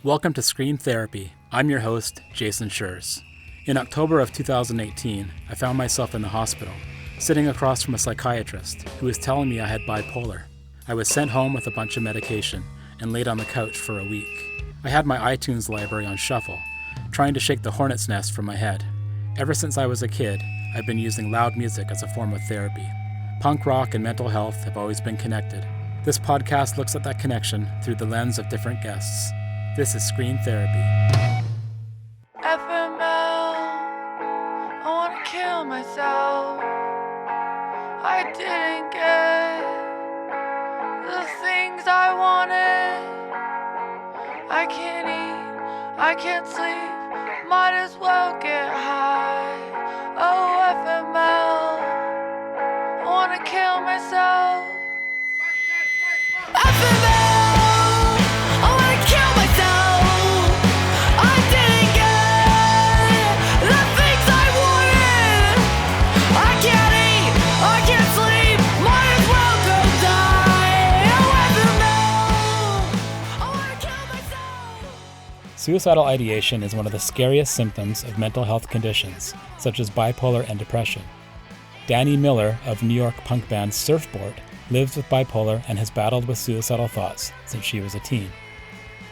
Welcome to Scream Therapy. I'm your host, Jason Schreurs. In October of 2018, I found myself in the hospital, sitting across from a psychiatrist who was telling me I had bipolar. I was sent home with a bunch of medication and laid on the couch for a week. I had my iTunes library on shuffle, trying to shake the hornet's nest from my head. Ever since I was a kid, I've been using loud music as a form of therapy. Punk rock and mental health have always been connected. This podcast looks at that connection through the lens of different guests. This is Scream Therapy. FML, I wanna kill myself. I didn't get the things I wanted. I can't eat, I can't sleep, might as well get high. Oh, FML, I wanna kill myself. FML! Suicidal ideation is one of the scariest symptoms of mental health conditions, such as bipolar and depression. Dani Miller of New York punk band Surfbort lives with bipolar and has battled with suicidal thoughts since she was a teen.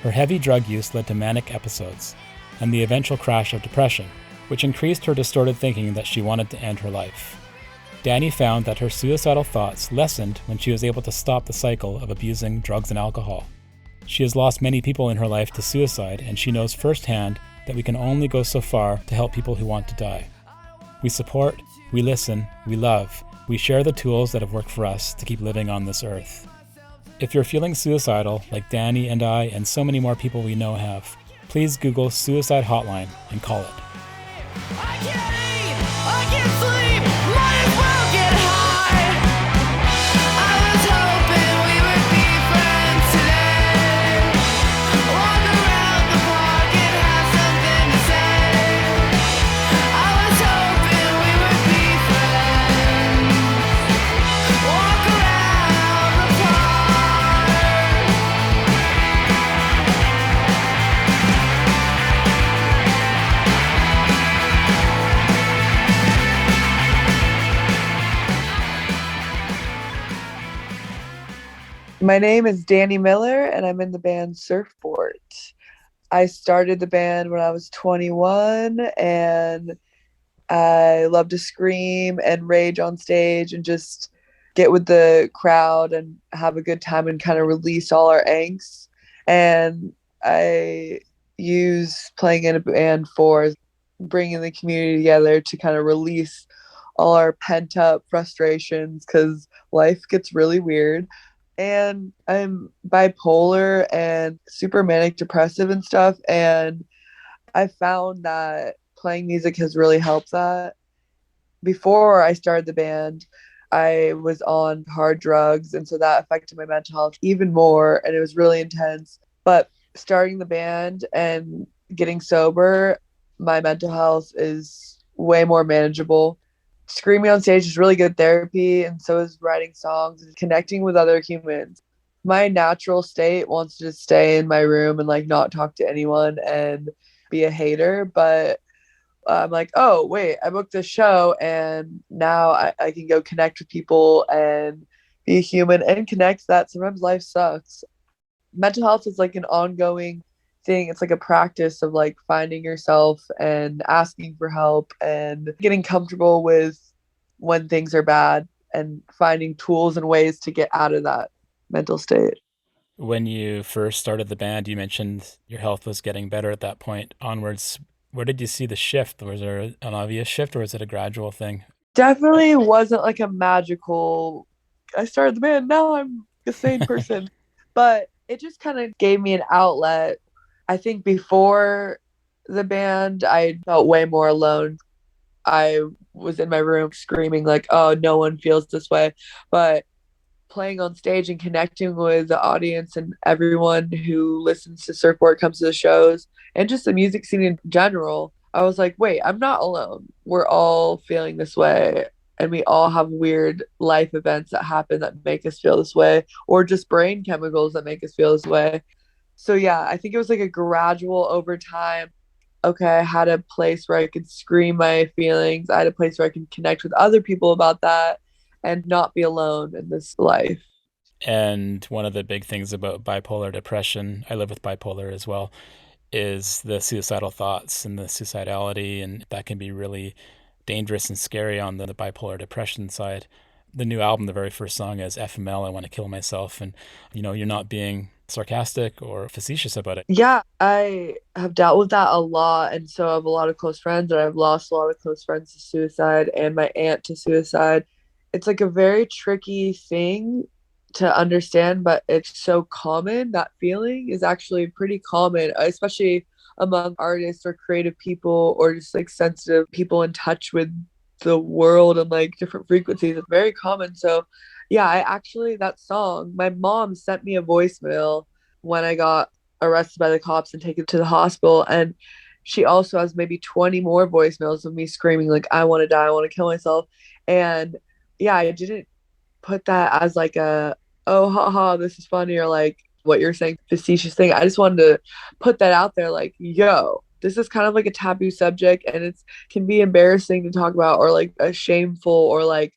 Her heavy drug use led to manic episodes, and the eventual crash of depression, which increased her distorted thinking that she wanted to end her life. Dani found that her suicidal thoughts lessened when she was able to stop the cycle of abusing drugs and alcohol. She has lost many people in her life to suicide, and she knows firsthand that we can only go so far to help people who want to die. We support, we listen, we love, we share the tools that have worked for us to keep living on this earth. If you're feeling suicidal, like Dani and I and so many more people we know have, please Google Suicide Hotline and call it. I can't eat, I can't sleep, might as well get high. I was hoping we would be friends today. Walk around the park and have something to say. I was hoping we would be friends. Walk around the park. My name is Dani Miller, and I'm in the band Surfbort. I started the band when I was 21, and I love to scream and rage on stage and just get with the crowd and have a good time and kind of release all our angst. And I use playing in a band for bringing the community together to kind of release all our pent-up frustrations because life gets really weird. And I'm bipolar and super manic depressive and stuff. And I found that playing music has really helped that. Before I started the band, I was on hard drugs. And so that affected my mental health even more. And it was really intense. But starting the band and getting sober, my mental health is way more manageable. Screaming on stage is really good therapy, and so is writing songs and connecting with other humans. My natural state wants to just stay in my room and like not talk to anyone and be a hater, but I'm like, oh wait, I booked this show and now I can go connect with people and be a human and connect that sometimes life sucks. Mental health is like an ongoing thing. It's like a practice of like finding yourself and asking for help and getting comfortable with when things are bad and finding tools and ways to get out of that mental state. When you first started the band, you mentioned your health was getting better at that point onwards. Where did you see the shift? Was there an obvious shift or was it a gradual thing? Definitely wasn't like a magical, I started the band, now I'm a sane person. But it just kind of gave me an outlet. I think before the band, I felt way more alone. I was in my room screaming like, oh, no one feels this way. But playing on stage and connecting with the audience and everyone who listens to Surfboard, comes to the shows, and just the music scene in general, I was like, wait, I'm not alone. We're all feeling this way. And we all have weird life events that happen that make us feel this way, or just brain chemicals that make us feel this way. So yeah, I think it was like a gradual over time. Okay, I had a place where I could scream my feelings. I had a place where I could connect with other people about that and not be alone in this life. And one of the big things about bipolar depression, I live with bipolar as well, is the suicidal thoughts and the suicidality, and that can be really dangerous and scary on the bipolar depression side. The new album, the very first song is FML, I Want to Kill Myself. And, you're not being sarcastic or facetious about it. Yeah, I have dealt with that a lot. And so I have a lot of close friends, and I've lost a lot of close friends to suicide and my aunt to suicide. It's like a very tricky thing to understand, but it's so common. That feeling is actually pretty common, especially among artists or creative people or just like sensitive people in touch with the world and like different frequencies. It's very common. So, yeah, I actually, that song, my mom sent me a voicemail when I got arrested by the cops and taken to the hospital. And she also has maybe 20 more voicemails of me screaming, like, I want to die, I want to kill myself. And yeah, I didn't put that as like a, oh, haha, this is funny, or like what you're saying, facetious thing. I just wanted to put that out there, like, yo, this is kind of like a taboo subject and it's can be embarrassing to talk about or like a shameful or like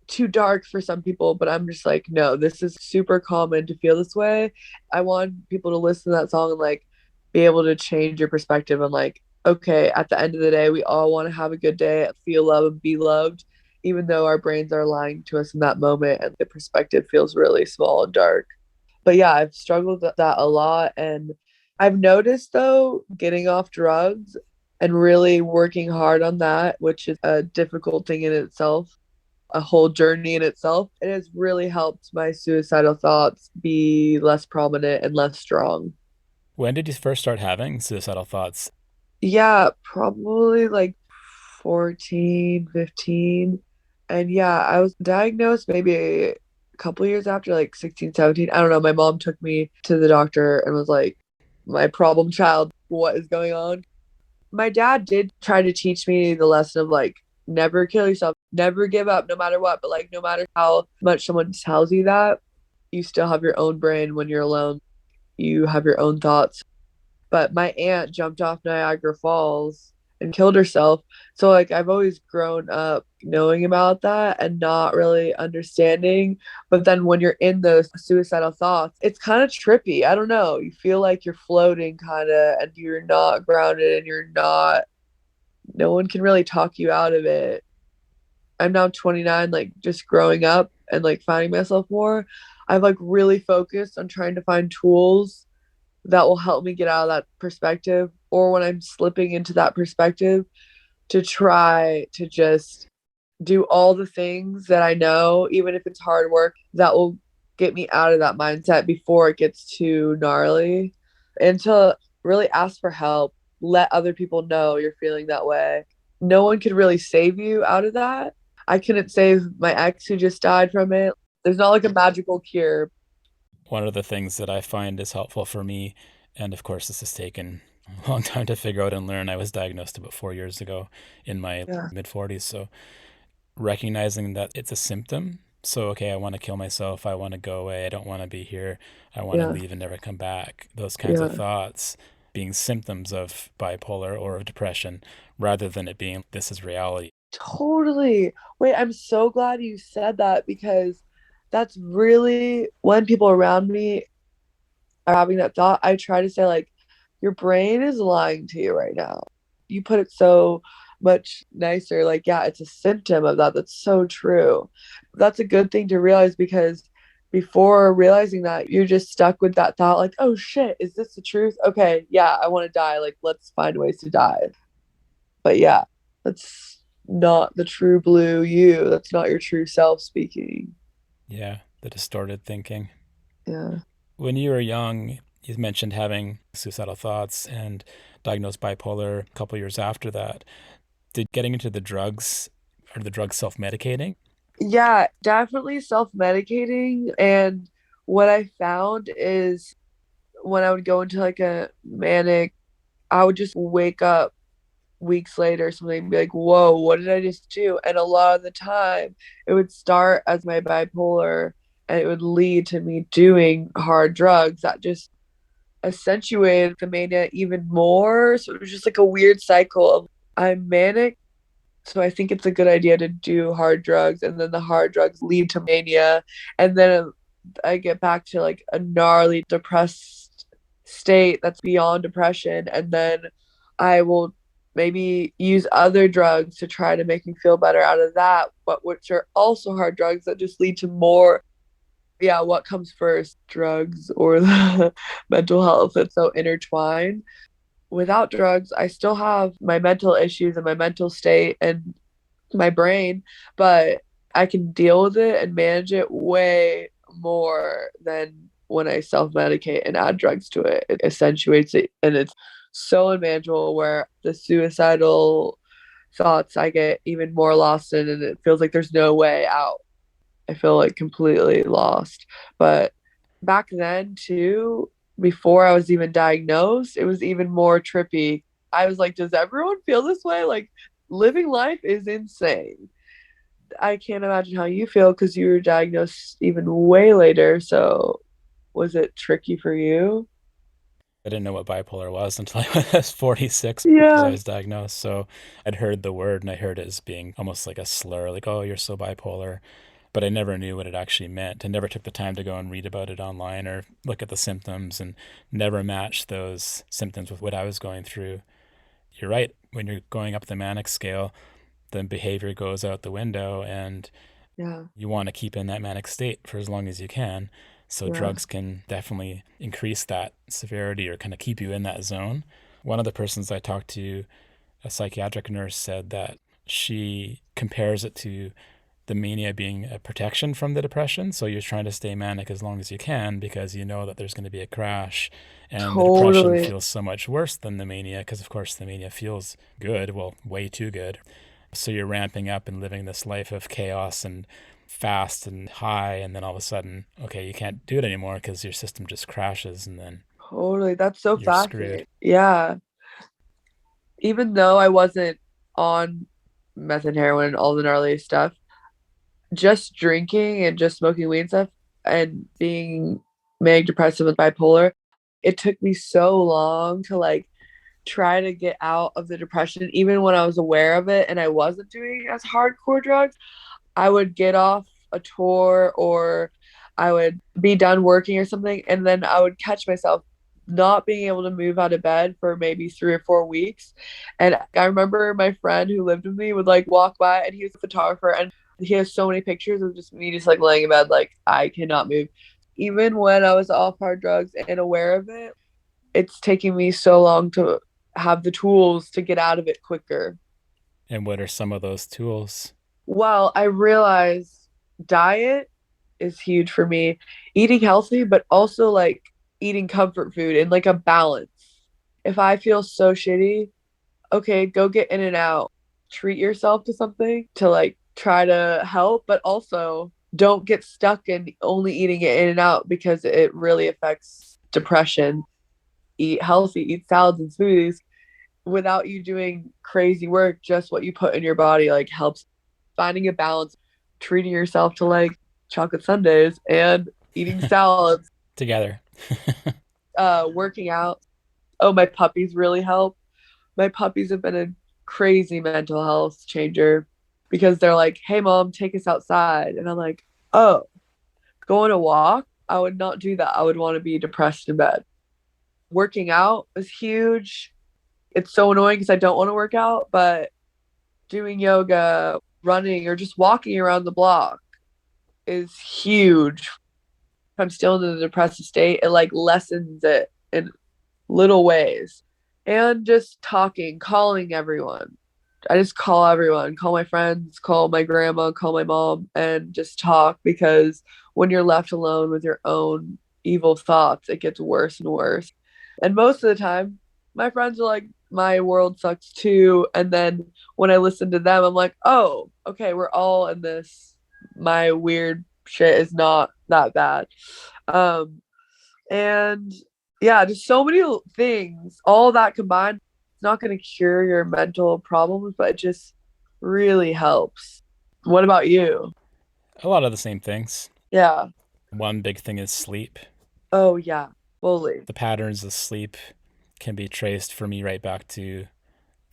too dark for some people, but I'm just like, no, this is super common to feel this way. I want people to listen to that song and like be able to change your perspective and like, okay, at the end of the day, we all want to have a good day, feel love and be loved, even though our brains are lying to us in that moment and the perspective feels really small and dark. But yeah, I've struggled with that a lot. And I've noticed though, getting off drugs and really working hard on that, which is a difficult thing in itself, a whole journey in itself. It has really helped my suicidal thoughts be less prominent and less strong. When did you first start having suicidal thoughts? Yeah, probably like 14, 15. And yeah, I was diagnosed maybe a couple years after, like 16, 17. I don't know. My mom took me to the doctor and was like, my problem child, what is going on? My dad did try to teach me the lesson of like, never kill yourself, never give up, no matter what. But like, no matter how much someone tells you that, you still have your own brain when you're alone. You have your own thoughts. But my aunt jumped off Niagara Falls and killed herself. So like I've always grown up knowing about that and not really understanding. But then when you're in those suicidal thoughts, it's kind of trippy. I don't know. You feel like you're floating kind of and you're not grounded and you're not, no one can really talk you out of it. I'm now 29, like just growing up and like finding myself more. I've like really focused on trying to find tools that will help me get out of that perspective, or when I'm slipping into that perspective, to try to just do all the things that I know, even if it's hard work, that will get me out of that mindset before it gets too gnarly. And to really ask for help, let other people know you're feeling that way. No one could really save you out of that. I couldn't save my ex who just died from it. There's not like a magical cure. One of the things that I find is helpful for me, and of course, this has taken a long time to figure out and learn. I was diagnosed about 4 years ago in my Yeah. mid 40s. So recognizing that it's a symptom. So, okay, I want to kill myself. I want to go away. I don't want to be here. I want to Yeah. leave and never come back. Those kinds of Yeah. thoughts being symptoms of bipolar or of depression rather than it being this is reality. Totally. Wait, I'm so glad you said that because that's really when people around me are having that thought, I try to say, like, your brain is lying to you right now. You put it so much nicer. Like, yeah, it's a symptom of that. That's so true. That's a good thing to realize because before realizing that, you're just stuck with that thought, like, oh shit, is this the truth? Okay, yeah, I want to die. Like, let's find ways to die. But yeah, that's not the true blue you. That's not your true self speaking. Yeah, the distorted thinking. Yeah. When you were young, you mentioned having suicidal thoughts and diagnosed bipolar a couple years after that. Did getting into the drugs or the drugs self-medicating? Yeah, definitely self medicating. And what I found is when I would go into like a manic, I would just wake up weeks later or something and be like, whoa, what did I just do? And a lot of the time, it would start as my bipolar and it would lead to me doing hard drugs that just accentuated the mania even more. So it was just like a weird cycle of I'm manic, so I think it's a good idea to do hard drugs, and then the hard drugs lead to mania, and then I get back to like a gnarly depressed state that's beyond depression, and then I will maybe use other drugs to try to make me feel better out of that, but which are also hard drugs that just lead to more. Yeah, what comes first, drugs or the mental health? It's so intertwined. Without drugs, I still have my mental issues and my mental state and my brain, but I can deal with it and manage it way more than when I self medicate and add drugs to it. It accentuates it, and it's so unmanageable where the suicidal thoughts I get even more lost in, and it feels like there's no way out. I feel like completely lost. But back then, too, before I was even diagnosed, it was even more trippy. I was like, does everyone feel this way? Like, living life is insane. I can't imagine how you feel because you were diagnosed even way later. So, was it tricky for you? I didn't know what bipolar was until I was 46 because I Yeah, was diagnosed. So I'd heard the word and I heard it as being almost like a slur, like, oh, you're so bipolar. But I never knew what it actually meant. I never took the time to go and read about it online or look at the symptoms and never matched those symptoms with what I was going through. You're right. When you're going up the manic scale, the behavior goes out the window and yeah, you want to keep in that manic state for as long as you can. So yeah. drugs can definitely increase that severity or kind of keep you in that zone. One of the persons I talked to, a psychiatric nurse, said that she compares it to the mania being a protection from the depression. So you're trying to stay manic as long as you can because you know that there's going to be a crash. And the depression Totally. feels so much worse than the mania because, of course, the mania feels good, well, way too good. So you're ramping up and living this life of chaos and fast and high. And then all of a sudden, okay, you can't do it anymore because your system just crashes and then Totally. That's so you're screwed. fascinating. Yeah. Even though I wasn't on meth and heroin and all the gnarly stuff, just drinking and just smoking weed and stuff and being manic depressive and bipolar, it took me so long to like try to get out of the depression. Even when I was aware of it and I wasn't doing as hardcore drugs, I would get off a tour or I would be done working or something, and then I would catch myself not being able to move out of bed for maybe 3 or 4 weeks. And I remember my friend who lived with me would like walk by, and he was a photographer, and he has so many pictures of just me just like laying in bed, like I cannot move. Even when I was off hard drugs and aware of it, it's taking me so long to have the tools to get out of it quicker. And what are some of those tools? Well, I realize diet is huge for me. Eating healthy, but also like eating comfort food and like a balance. If I feel so shitty, okay, go get in and out. Treat yourself to something to like try to help, but also don't get stuck in only eating it in and out because it really affects depression. Eat healthy, eat salads and smoothies without you doing crazy work. Just what you put in your body like helps. Finding a balance, treating yourself to like chocolate sundaes and eating salads, Together. working out. Oh, my puppies really help. My puppies have been a crazy mental health changer because they're like, hey mom, take us outside, and I'm like, oh, go on a walk? I would not do that. I would want to be depressed in bed. Working out is huge. It's so annoying because I don't want to work out, but doing yoga, running, or just walking around the block is huge. If I'm still in a depressive state, it like lessens it in little ways. And just talking, calling everyone. I just call everyone, call my friends, call my grandma, call my mom, and just talk, because when you're left alone with your own evil thoughts, it gets worse and worse. And most of the time, my friends are like, my world sucks too. And then when I listen to them, I'm like, oh, okay, we're all in this. My weird shit is not that bad. Um, and yeah, just so many things, all that combined, it's not going to cure your mental problems, but it just really helps. What about you? A lot of the same things. Yeah. One big thing is sleep. Oh, yeah. fully. The patterns of sleep can be traced for me right back to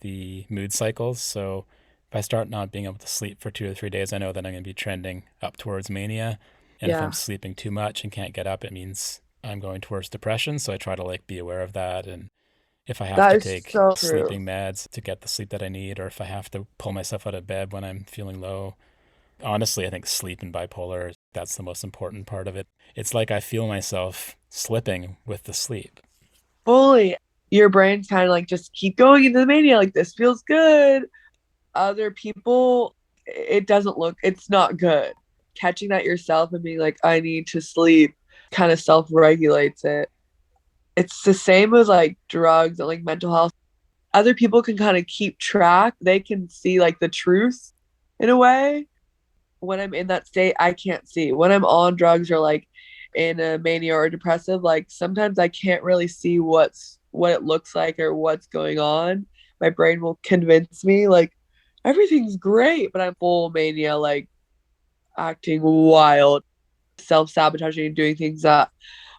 the mood cycles. So if I start not being able to sleep for 2 or 3 days, I know that I'm going to be trending up towards mania. And if I'm Yeah, sleeping too much and can't get up, it means I'm going towards depression. So I try to like be aware of that. And if I have that to is take so true. sleeping meds to get the sleep that I need, or if I have to pull myself out of bed when I'm feeling low, honestly, I think sleep and bipolar, that's the most important part of it. It's like I feel myself slipping with the sleep. Fully. Your brain's kind of like, just keep going into the mania. Like, this feels good. Other people, it doesn't look, it's not good. Catching that yourself and being like, I need to sleep kind of self regulates it. It's the same with like drugs and like mental health. Other people can kind of keep track, they can see like the truth in a way. When I'm in that state, I can't see. When I'm on drugs or like in a mania or depressive, like sometimes I can't really see what it looks like or what's going on. My brain will convince me like everything's great, but I'm full mania, like acting wild, self-sabotaging and doing things that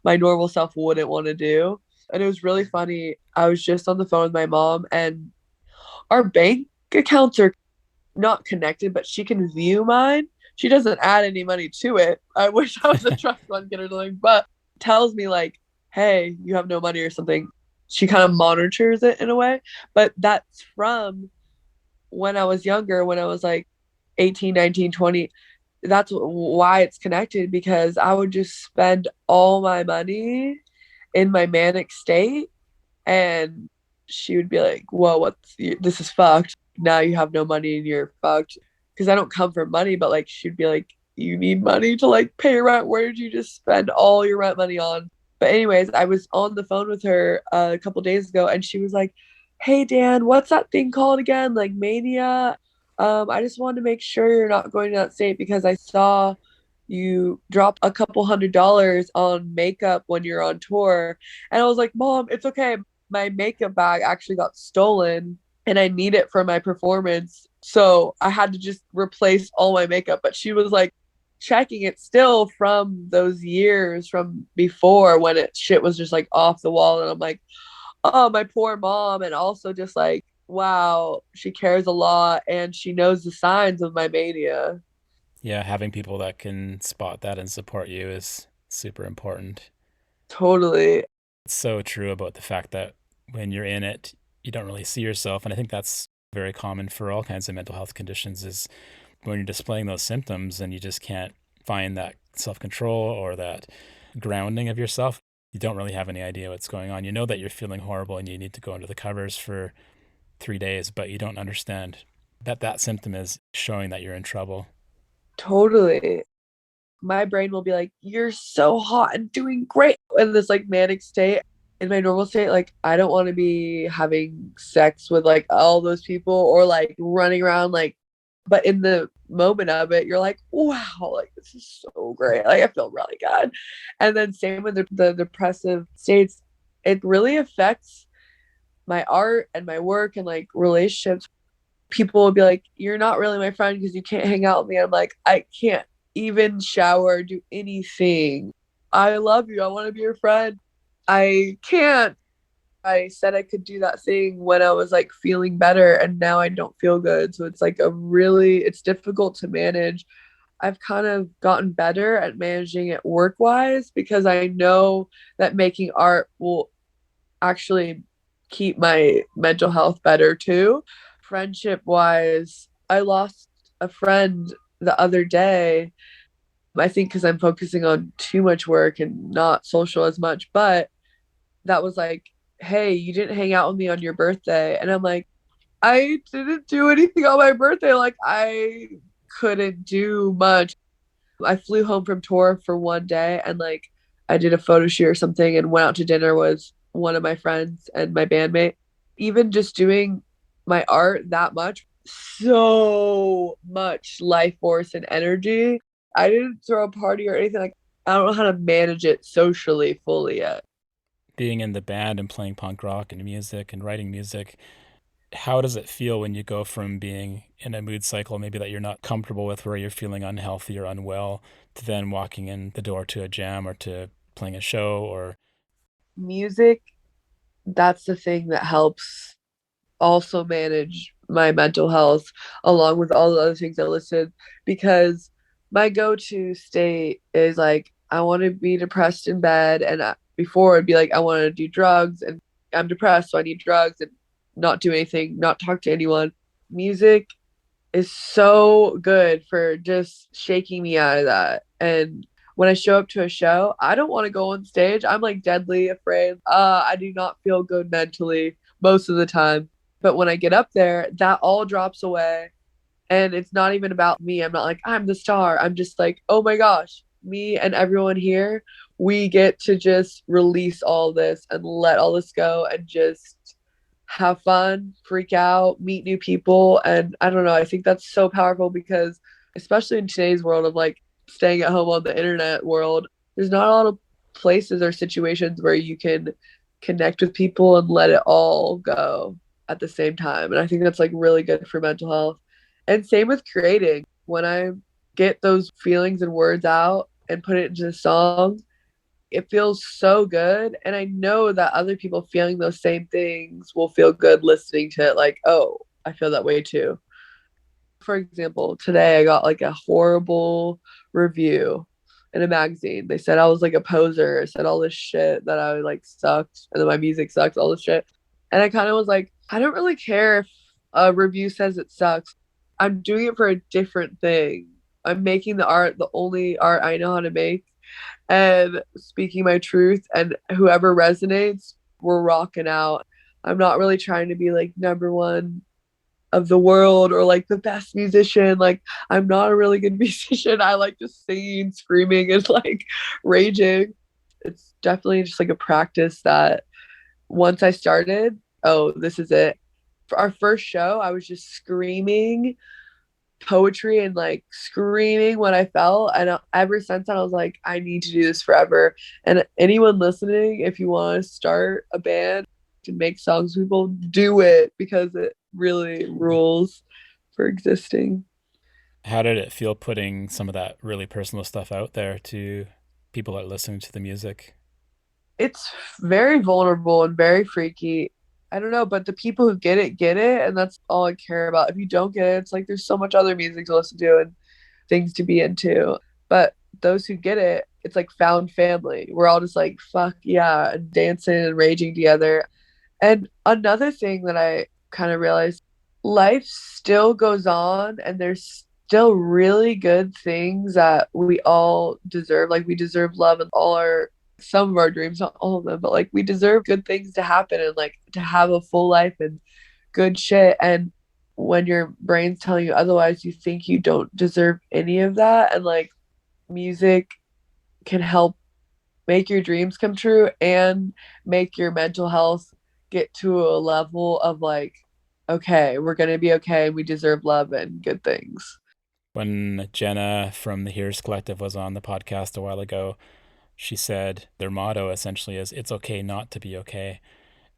my normal self wouldn't want to do. And it was really funny. I was just on the phone with my mom, and our bank accounts are not connected, but she can view mine. She doesn't add any money to it. I wish I was a trust fund kid or something, but tells me like, hey, you have no money or something. She kind of monitors it in a way. But that's from when I was younger, when I was like 18, 19, 20. That's why it's connected, because I would just spend all my money in my manic state, and she would be like, whoa, this is fucked. Now you have no money and you're fucked. Because I don't come from money, but like she'd be like, you need money to like pay rent. Where did you just spend all your rent money on? But anyways, I was on the phone with her a couple days ago, and she was like, hey Dan, what's that thing called again? Like mania. I just wanted to make sure you're not going to that state because I saw you drop a couple $100s on makeup when you're on tour. And I was like, Mom, it's okay. My makeup bag actually got stolen and I need it for my performance. So I had to just replace all my makeup. But she was like checking it still from those years from before when it shit was just like off the wall. And I'm like, oh, my poor mom. And also just like, wow, she cares a lot and she knows the signs of my mania. Yeah, having people that can spot that and support you is super important. Totally. It's so true about the fact that when you're in it, you don't really see yourself. And I think that's very common for all kinds of mental health conditions is when you're displaying those symptoms and you just can't find that self-control or that grounding of yourself. You don't really have any idea what's going on. You know that you're feeling horrible and you need to go under the covers for 3 days, but you don't understand that that symptom is showing that you're in trouble. Totally. My brain will be like, you're so hot and doing great in this like manic state. In my normal state, like I don't want to be having sex with like all those people or like running around like, but in the moment of it, you're like, wow, like this is so great. Like I feel really good. And then same with the depressive states, it really affects my art and my work and like relationships. People will be like, you're not really my friend because you can't hang out with me. I'm like, I can't even shower, do anything. I love you. I want to be your friend. I can't. I said I could do that thing when I was like feeling better and now I don't feel good. So it's like it's difficult to manage. I've kind of gotten better at managing it work wise because I know that making art will actually keep my mental health better too. Friendship wise, I lost a friend the other day. I think because I'm focusing on too much work and not social as much, but that was like, hey, you didn't hang out with me on your birthday. And I'm like, I didn't do anything on my birthday. Like, I couldn't do much. I flew home from tour for one day and like I did a photo shoot or something and went out to dinner with one of my friends and my bandmate. Even just doing my art that much, so much life force and energy. I didn't throw a party or anything. Like, I don't know how to manage it socially fully yet. Being in the band and playing punk rock and music and writing music, how does it feel when you go from being in a mood cycle, maybe that you're not comfortable with, where you're feeling unhealthy or unwell, to then walking in the door to a jam or to playing a show? Or music, that's the thing that helps also manage my mental health along with all the other things I listed, because my go-to state is like I want to be depressed in bed, and before it'd be like I want to do drugs, and I'm depressed so I need drugs and not do anything, not talk to anyone. Music is so good for just shaking me out of that. And when I show up to a show, I don't want to go on stage. I'm like deadly afraid. I do not feel good mentally most of the time. But when I get up there, that all drops away. And it's not even about me. I'm not like, I'm the star. I'm just like, oh my gosh, me and everyone here, we get to just release all this and let all this go and just have fun, freak out, meet new people. And I don't know, I think that's so powerful because, especially in today's world of like staying at home on the internet world, there's not a lot of places or situations where you can connect with people and let it all go at the same time. And I think that's like really good for mental health. And same with creating. When I get those feelings and words out and put it into a song, it feels so good. And I know that other people feeling those same things will feel good listening to it. Like, oh, I feel that way too. For example, today I got like a horrible review in a magazine. They said I was like a poser, said all this shit that I like sucked and then my music sucks, all this shit. And I kind of was like, I don't really care if a review says it sucks. I'm doing it for a different thing. I'm making the art the only art I know how to make and speaking my truth, and whoever resonates, we're rocking out. I'm not really trying to be like number one of the world or like the best musician. Like, I'm not a really good musician. I like just singing, screaming, and like raging. It's definitely just like a practice that once I started, oh, this is it. For our first show, I was just screaming poetry and like screaming what I felt. And ever since then, I was like, I need to do this forever. And anyone listening, if you want to start a band to make songs, people do it because it really rules for existing. How did it feel putting some of that really personal stuff out there to people that are listening to the music? It's very vulnerable and very freaky. I don't know, but the people who get it, and that's all I care about. If you don't get it, it's like there's so much other music to listen to and things to be into. But those who get it, it's like found family. We're all just like, fuck yeah, and dancing and raging together. And another thing that I kind of realized, life still goes on and there's still really good things that we all deserve. Like we deserve love and all our some of our dreams, not all of them, but like we deserve good things to happen and like to have a full life and good shit. And when your brain's telling you otherwise, you think you don't deserve any of that. And like music can help make your dreams come true and make your mental health get to a level of like, okay, we're going to be okay. We deserve love and good things. When Jenna from the Heroes Collective was on the podcast a while ago, she said their motto essentially is it's okay not to be okay.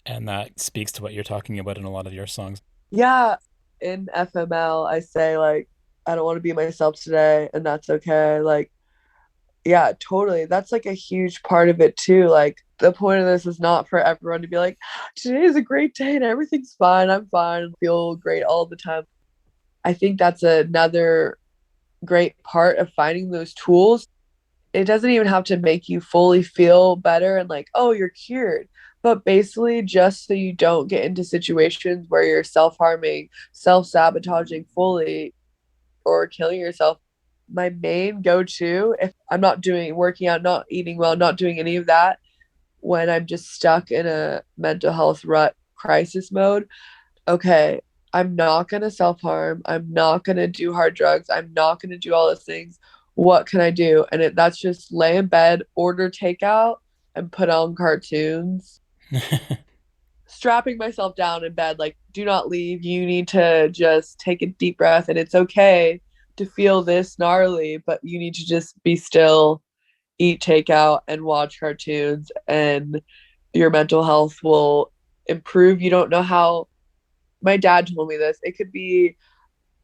And that speaks to what you're talking about in a lot of your songs. Yeah. In FML, I say, like, I don't want to be myself today, and that's okay. Like, yeah, totally. That's like a huge part of it too. Like, the point of this is not for everyone to be like, today is a great day and everything's fine. I'm fine. Feel great all the time. I think that's another great part of finding those tools. It doesn't even have to make you fully feel better and like, oh, you're cured. But basically, just so you don't get into situations where you're self harming, self sabotaging fully, or killing yourself. My main go to, if I'm not doing working out, not eating well, not doing any of that, when I'm just stuck in a mental health rut crisis mode, okay, I'm not going to self harm. I'm not going to do hard drugs. I'm not going to do all those things. What can I do? And that's just lay in bed, order takeout, and put on cartoons, strapping myself down in bed. Like, do not leave. You need to just take a deep breath. And it's okay to feel this gnarly, but you need to just be still, eat takeout, and watch cartoons. And your mental health will improve. You don't know how. My dad told me this. It could be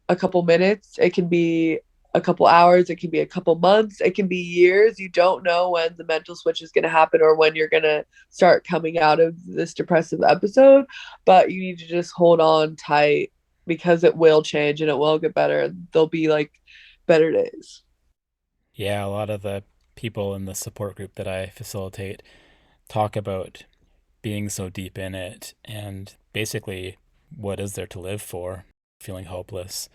a couple minutes, it can be a couple hours, it can be a couple months, it can be years. You don't know when the mental switch is going to happen or when you're going to start coming out of this depressive episode, but you need to just hold on tight because it will change and it will get better. There'll be like better days. Yeah, a lot of the people in the support group that I facilitate talk about being so deep in it and basically what is there to live for, feeling hopeless.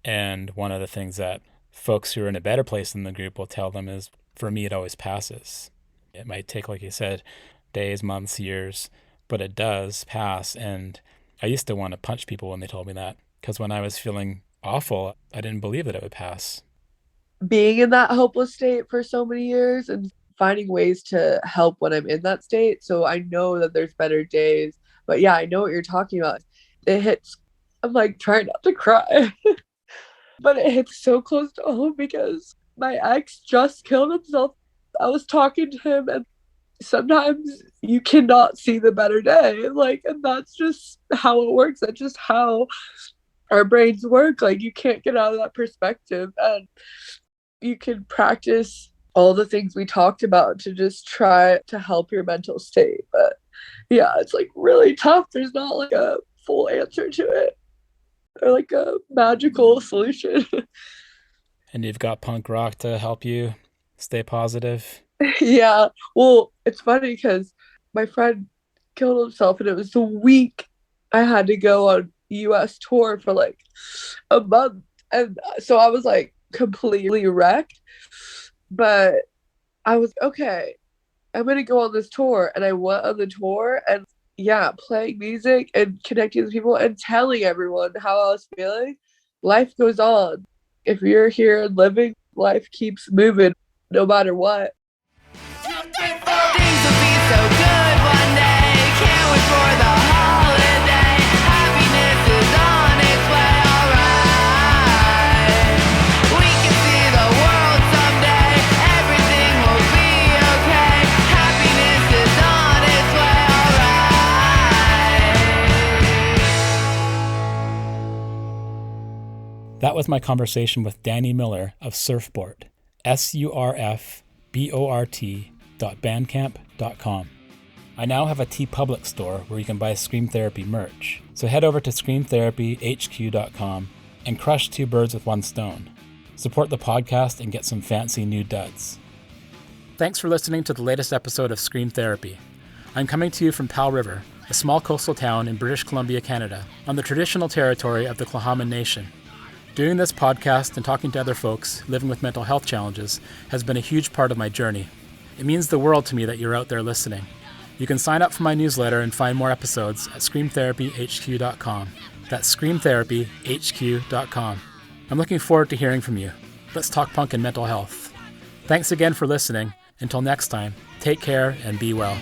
And one of the things that folks who are in a better place in the group will tell them is, for me, it always passes. It might take, like you said, days, months, years, but it does pass. And I used to want to punch people when they told me that, because when I was feeling awful, I didn't believe that it would pass. Being in that hopeless state for so many years and finding ways to help when I'm in that state. So I know that there's better days. But yeah, I know what you're talking about. It hits, I'm like trying not to cry. But it hits so close to home because my ex just killed himself. I was talking to him, and sometimes you cannot see the better day. Like, and that's just how it works. That's just how our brains work. Like, you can't get out of that perspective. And you can practice all the things we talked about to just try to help your mental state. But yeah, it's like really tough. There's not like a full answer to it or like a magical solution. And you've got punk rock to help you stay positive. Yeah. Well, it's funny because my friend killed himself and it was the week I had to go on US tour for like a month. And so I was like completely wrecked. But I was okay, I'm gonna go on this tour. And I went on the tour and yeah, playing music and connecting with people and telling everyone how I was feeling. Life goes on. If you're here and living, life keeps moving no matter what. Things will be so good one day. Can't wait for the holiday. Happiness is on its way, alright. We can see the world someday. Everything will be okay. Happiness is on its way, alright. That was my conversation with Dani Miller of Surfbort, surfbort.bandcamp.com. I now have a TeePublic store where you can buy Scream Therapy merch. So head over to screamtherapyhq.com and crush two birds with one stone. Support the podcast and get some fancy new duds. Thanks for listening to the latest episode of Scream Therapy. I'm coming to you from Powell River, a small coastal town in British Columbia, Canada, on the traditional territory of the Tla'amin Nation. Doing this podcast and talking to other folks living with mental health challenges has been a huge part of my journey. It means the world to me that you're out there listening. You can sign up for my newsletter and find more episodes at screamtherapyhq.com. That's screamtherapyhq.com. I'm looking forward to hearing from you. Let's talk punk and mental health. Thanks again for listening. Until next time, take care and be well.